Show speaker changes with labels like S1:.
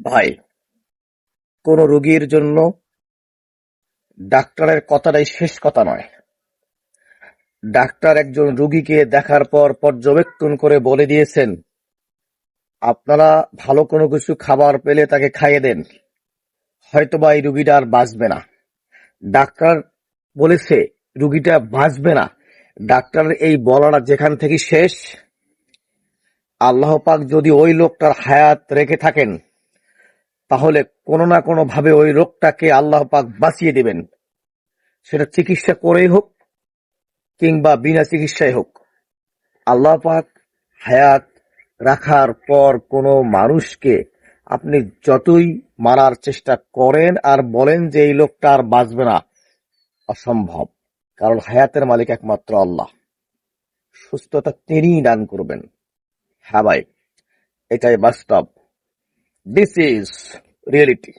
S1: ভাই, কোন রোগীর জন্য ডাক্তারের কথাটাই শেষ কথা নয়। ডাক্তার একজন রোগীকে দেখার পর পর্যবেক্ষণ করে বলে দিয়েছেন, আপনারা ভালো কোনো কিছু খাবার পেলে তাকে খাইয়ে দেন, হয়তোবা এই রুগীটা আর বাঁচবে না। ডাক্তার বলেছে রুগীটা বাঁচবে না, ডাক্তারের এই বলাটা যেখান থেকে শেষ, আল্লাহ পাক যদি ওই লোকটার হায়াত রেখে থাকেন তাহলে কোনো না কোনো ভাবে ওই রোগটাকে আল্লাহ পাক বাঁচিয়ে দিবেন। সেটা চিকিৎসা করেই হোক কিংবা বিনা চিকিৎসায় হোক, আল্লাহ পাক হায়াত রাখার পর কোনো মানুষকে আপনি যতই মারার চেষ্টা করেন আর বলেন যে এই লোকটা আর বাঁচবে না, অসম্ভব। কারণ হায়াতের মালিক একমাত্র আল্লাহ, সুস্থতা তিনিই দান করবেন। হ্যাঁ ভাই, এটাই বাস্তব। This is reality.